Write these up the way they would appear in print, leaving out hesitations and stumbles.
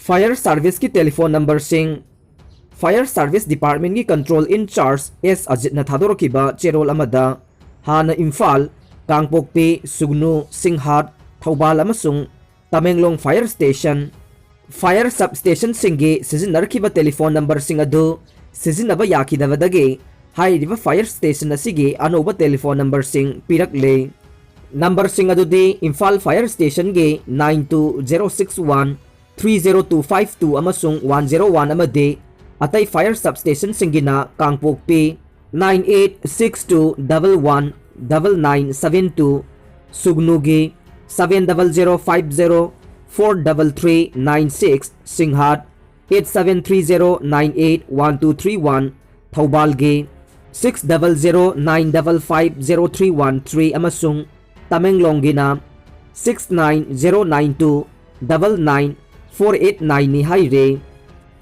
Fire service की telephone number सिंह fire service department की control in charge S Ajit न थादोरकिबा चेरोल अमदा हाना इम्फाल कांगपोक्पी सुगनु सिंहाट थौबाल अमसुंग Tamenglong fire station fire sub station सिंगी सिजिनरकिबा टेलीफोन नंबर सिंग अदु सिजिनबा याकिदबदगे हाइरिबा फायर स्टेशन असिगी अनोबा टेलीफोन नंबर सिंग पिरकले नंबर सिंग अदुदी इम्फाल फायर स्टेशन गे 9206130252 अमसुंग 101 अमदे अतई फायर सब स्टेशन सिंगिना कांगपोक्पी 9862119972 सुगनुगी 700504336 सिंहाट 8730981231 थौबालगी 6009550313 अमसुंग तमेंगलोंगिना 6909299489 नि हाइरे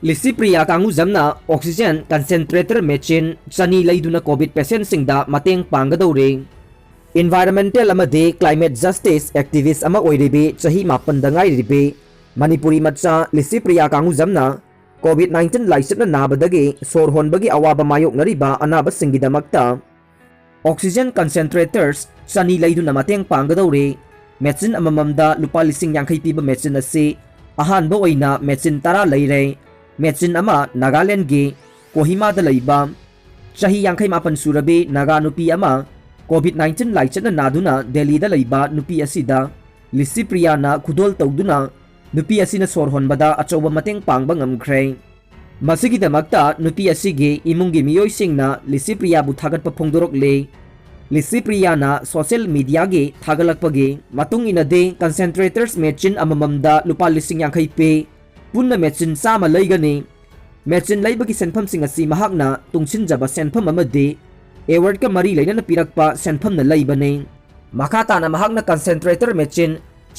लिसी प्रिया कांगू जमना ऑक्सीजन कंसेंट्रेटर मेचिन चनी लैदुना कोविड पेशेंट सिंगदा मतेंग पांगदौरे इन्वायरमेंटल अमदे क्लाइमेट जस्टिस एक्टिविस्ट अमा ओइरिबे चही मापन दंगाइरिबे मणिपुरी मच्चा लिसी प्रिया कांगू जमना कोविड 19 लाइसना नाबदगे सोर होनबगी अवाबा मायोकनरिबा अनाबा सिंगिदमक्ता ऑक्सीजन कंसेंट्रेटर्स चनी लैदुना मतेंग पांगदौरे मेचिन अमममदा लुपा लिसिंग यांखै पीबा मेचिन असी अहानबा ओइना मेचिन 10 लैरे मेचिन अमा नागालैंड गे कोहिमा द लैबा चही यांखै मापन सुरबे नागा नुपी अमा कोविड 19 लाइचना नादुना दिल्ली द लैबा नुपी असिदा लिसी प्रियाना खुदोल तौदुना नुपी असिना सोर होनबदा अचौबा मतेंग पांगबा ngamkhre मसिगिदमक्ता नुपी असिगे इमुंगी मियोइसिंगना लिसी प्रिया बु थागतपा फोंदोरकले लिसी प्रियाना सोशल मीडिया गे थागलकपगे मतुंग इनदे कंसेंट्रेटर्स मेचिन अमममदा लुपा लिसिंग यांखै पे पुन्ना मेचिन सामा लैगने मेचिन लैबगी सेनफम सिंग असि महाकना तुंगसिनजबा सेनफम अमदे एवार्ड का मरी लैनना पिरकपा सेनफम न लैबने मखाताना महाकना कंसेंट्रेटर मेचिन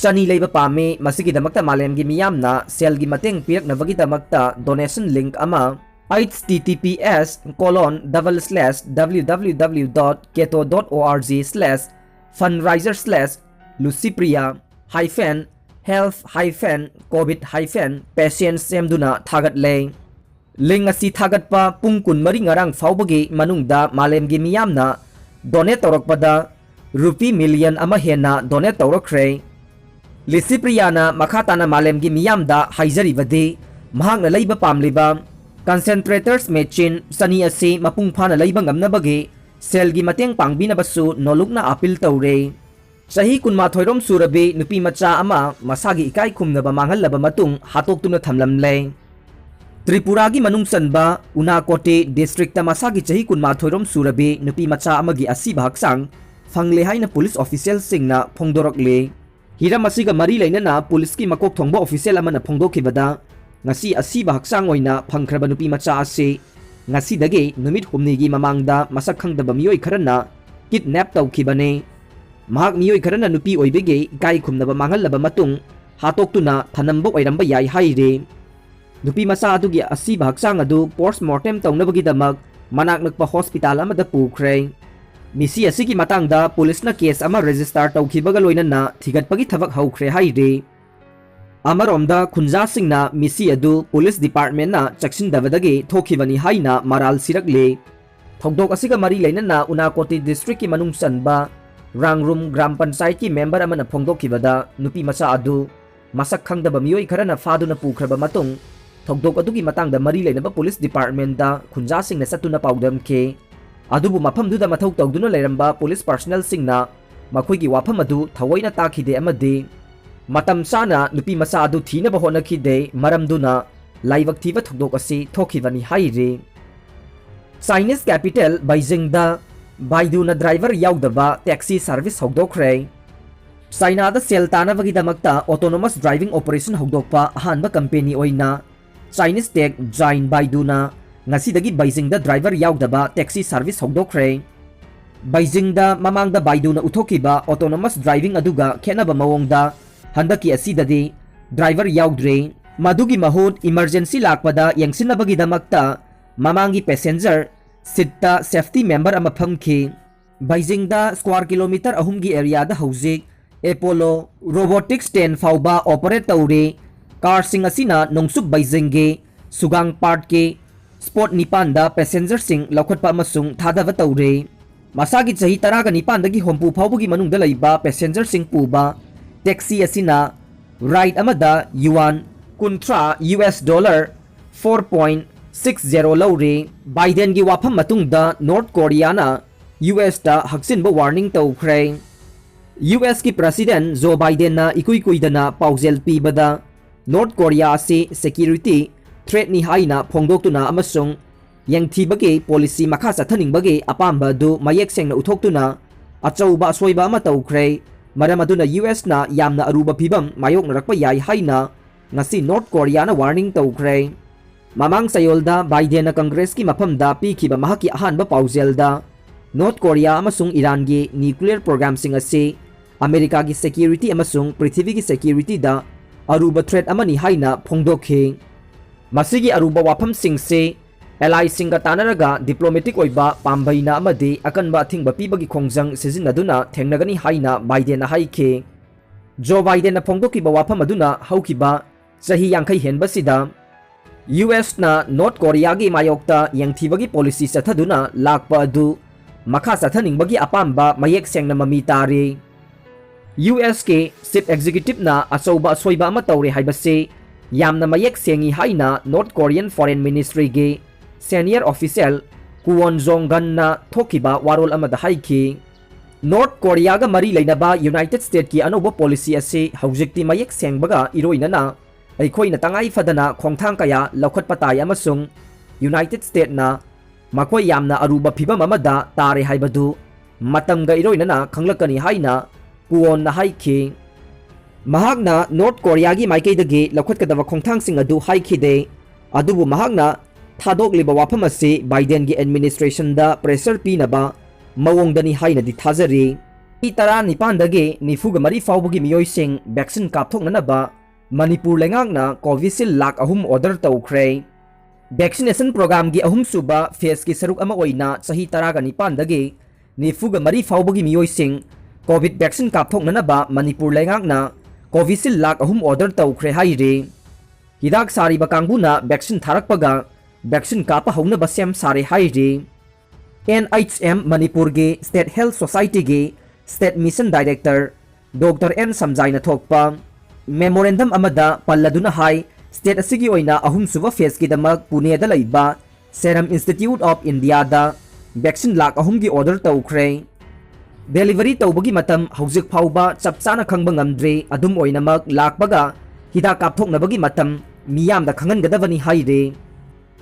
चनी लैबा पामे मसिगिदमक्ता मालेमगी मियामना सेलगी mateंग पिरकनबगिदमक्ता डोनेशन लिंक अमा https://www.keto.org/fundraiser/lucipriya-health-covid-patients semduna thagatle लिंक असी थागतपा पुंग कुनमरी ngarang फाउबगी मनुंगदा मालेमगी मियामना डोनेट तौरकपदा रुपी मिलियन अमा हेना डोनेट तौरखरे लिसी प्रियाना मखाताना मालेमगी मियामदा हाइजरिबदे महांगना लैबा पामलिबा कंसेंट्रेटर्स मेचिन सनी असी मपुंग फाना लैबा ngamnabagi सेलगी mateंग पांगबिनबसु नोलुकना अपील तौरे सही कुनमाथोइरोम सुरबे नुपी मचा अमा मसागी इकाई खुमनबा मांगहल्लबा मतुंग हातोक्तुना थमलमले त्रिपुरा की मनुंग सनबा उनाकोटे डिस्ट्रिक्ट मसागी चही कुनमाथोइरोम सुरबे नुपी मचा अमगी असीबा हक्सांग फंगले हाइना पुलिस ऑफिशियल सिंगना फोंदोरकले हिरम असिगा मरी लैनना पुलिस की मकोक थोंबा ऑफिशियल अमना फोंदोखिबदा ngasi asiba haksang oina phangkhraba nupi macha ase ngasi dage numit humni gi mamangda masak khangdaba miyoi kharana kidnap tawkhibane mahak miyoi kharana nupi oibege gai khumnaba manghallaba matung hatoktuna thanamba oiramba yai haire nupi macha adugi asiba haksang adu postmortem tawnabagi damak manak nakpa hospital amada pukhre misi asigi matangda police na case ama register tawkhibaga loinana thigatpagi thabak haukhre haire अमरोमदा खुंजा सिंगना मिसी अदु police department ना चक्सिन दबदगे थोखिबनी हाइना moral सिरकले थौदोक असिगा मरी लैनना Unakoti district की मनुंग सनबा रांगरूम ग्राम पंचायत की member अमना फोंदोखिबदा नुपी मचा अदु मसक खंगदबा मियोई खरना फादुना पुखरबा मतुंग थौदोक अदुगी मतंगदा मरी लैनबा पुलिस डिपार्टमेंट दा खुंजा सिंगना सतुना पाउदमखे अदुबु मफमदुदा मथौ तौदुना लैरंबा पुलिस पर्सनल सिंगना मखोइगी वाफम अदु थवैना ताखिदे अमदे मतम साना नुपी मचा अदु थीनबा होनखिदे मरमदुना लाइवक थीबा थौदोक असि थोखिबनी हाइरे चाइनीज कैपिटल बीजिंगदा बाइदुना ड्राइवर याउदबा टैक्सी सर्विस हौदोखरे चाइनादा सेल तानबगिदमक्ता ऑटोनोमस ड्राइविंग ऑपरेशन हौदोकपा अहानबा कंपनी ओइना चाइनीज टेक जाइन बाइदुना ngasiदगी बीजिंगदा ड्राइवर याउदबा टैक्सी सर्विस हौदोखरे बीजिंगदा ममांगदा बाइदुना उथोकिबा ऑटोनोमस ड्राइविंग अदुगा खेनबा मवोंगदा हंदकी असीददी ड्राइवर याउद्रे मदुगी महुत इमरजेंसी लाकपदा यंगसिनबगिदमक्ता ममांगी पैसेंजर सिट्टा सेफ्टी मेंबर अमा फंगखि बीजिंगदा स्क्वायर किलोमीटर अहुमगी एरियादा हौजिक एपोलो रोबोटिक्स 10 फाउबा ऑपरेट तौरे कारसिंग असिना नोंसुक बाइजिंगे सुगांग पार्ट के स्पॉट निपान पैसेंजर सिंह लौखटपा अमसुंग थादव तौरे मसागी चही तराग निपान दगी होंपू फाउबगी मनुंग दलाइबा पैसेंजर सिंह पूबा टैक्सी असिना राइड अमदा युआन कुंट्रा US डॉलर 4.60 लौरे बाइडेन की वाफम मतुंगदा नॉर्थ कोरियाना US दा हक्सिन वार्निंग तौख्रे US की प्रेसिडेंट जो बाइडेन ना इकुई कुइदना पाउजेल पीबदा नॉर्थ कोरिया से सिक्योरिटी थ्रेट नि हाइना फोंदोक्तुना अमसुंग यंगथीबगे पॉलिसी मखा चथनिंगबगे अपाम्बा दु मयेक सेंगना उथोक्तुना अचौबा असोइबा अमा तौख्रे मरम अदुना US ना यामना Aruba फिबम मायोकनरकपा याइ हाइना ngasi North Korea na warning taukhre mamang sayolda Biden na Congress ki mafamda pikhiba mahaki ahanba pauzelda North Korea amasung Iran gi nuclear program sing ase America gi security amasung Prithvi gi security da aruba threat amani haina phongdokhe masigi aruba wafam sing se ally singa tanaraga diplomatic oiba pambaina amadi akanba thingba pibagi khongjang sizinaduna thengnagani haina Biden na haikhe Joe Biden na phongdoki ba wafam aduna haukiba Sahi yangkai henbasida US na North Korea gi mayokta yangthibagi policy sathaduna lakpa adu makha sathaningbagi apamba mayek sengna mami tare US ke chief executive na achouba soiba ama tawre haibase yamna mayek sengi haina North Korean Foreign Ministry ge senior official Kwon Jong-gan na thokiba warol amada haiki North Korea ga mari leinaba United States ki anoba policy ase haujikti mayek sengbaga iroinana ꯑꯩꯈꯣꯏꯅ ꯇꯉꯥꯏ ꯐꯗꯅ ꯈꯣꯡꯊꯥꯡ ꯀꯌꯥ ꯂꯧꯈꯠꯄ ꯇꯥꯏ ꯑꯃꯁꯨꯡ United ꯁ꯭ꯇꯦꯠꯁꯅ ꯃꯈꯣꯏ ꯌꯥꯝꯅ ꯑꯔꯨꯕ ꯐꯤꯚꯝ ꯑꯃꯗ ꯇꯥꯔꯦ ꯍꯥꯏꯕꯗꯨ ꯃꯇꯝꯒ ꯏꯔꯣꯏꯅꯅ ꯈꯪꯂꯛꯀꯅꯤ ꯍꯥꯏꯅ ꯀꯨꯋꯣꯟꯅ ꯍꯥꯏꯈꯤ ꯃꯍꯥꯛꯅ ꯅꯣꯔꯊ ꯀꯣꯔꯤꯌꯥꯒꯤ ꯃꯥꯏꯀꯩꯗꯒꯤ ꯂꯧꯈꯠꯀꯗꯕ ꯈꯣꯡꯊꯥꯡꯁꯤꯡ ꯑꯗꯨ ꯍꯥꯏꯈꯤꯗꯦ ꯑꯗꯨꯕꯨ ꯃꯍꯥꯛꯅ ꯊꯥꯗꯣꯛꯂꯤꯕ ꯋꯥꯐꯝ ꯑꯁꯤ ꯕꯥꯏꯗꯦꯟꯒꯤ ꯑꯦꯗꯃꯤꯅꯤꯁꯇ꯭ꯔꯦꯁꯟꯗ ꯄ꯭ꯔꯦꯁꯔ ꯄꯤꯅꯕ ꯃꯑꯣꯡꯗꯅꯤ ꯍꯥꯏꯅꯗꯤ ꯊꯥꯖꯔꯤ ꯃꯤ 19ꯗꯒꯤ 94 ꯐꯥꯎꯕꯒꯤ ꯃꯤꯑꯣꯏꯁꯤꯡ vaccine ꯀꯥꯞꯊꯣꯛꯅꯅꯕ Manipur lengakna Covishield lak ahum order taukhre vaccination program gi ahum suba phase ki saruk ama oina chahi 19 dagi 94 faubagi miyoi sing covid vaccine kapthoknana ba Manipur lengakna Covishield lak ahum order taukhre haire hidak sari ba kangbuna vaccine tharakpaga vaccine kapa hauna ba sem sare haire NHM Manipur gi State Health Society gi State Mission Director Dr. N Samjaina thokpa Memorandum amada palladuna hai state asigi oina ahum suba phase ki damak Pune da laiba Serum Institute of India da vaccine lak ahum gi order taukhre delivery tawbagi matam haujik phauba chapchana khangba ngamdre adum oina mak lakbaga hida kapthoknabagi matam miyam da khangan gadawani haire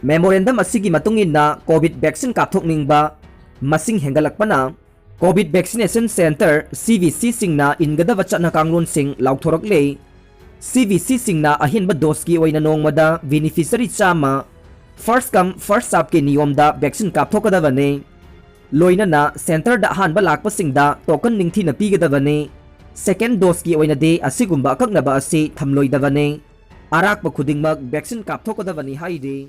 memorandum asigi matungina covid vaccine kapthokningba masing hengalakpana covid vaccination center CVC singna ingadawa chana kanglon sing lauthorakle CVC singna ahinba dose ki oina nongmada beneficiary chama first come first serve ke niyom da vaccine kapthokadabane loinana center da hanba lakpa singda token ningthi na pigadabane second dose ki oina de asigumba akaknaba ase thamloidabane arakpa khudingmak vaccine kapthokadabani haide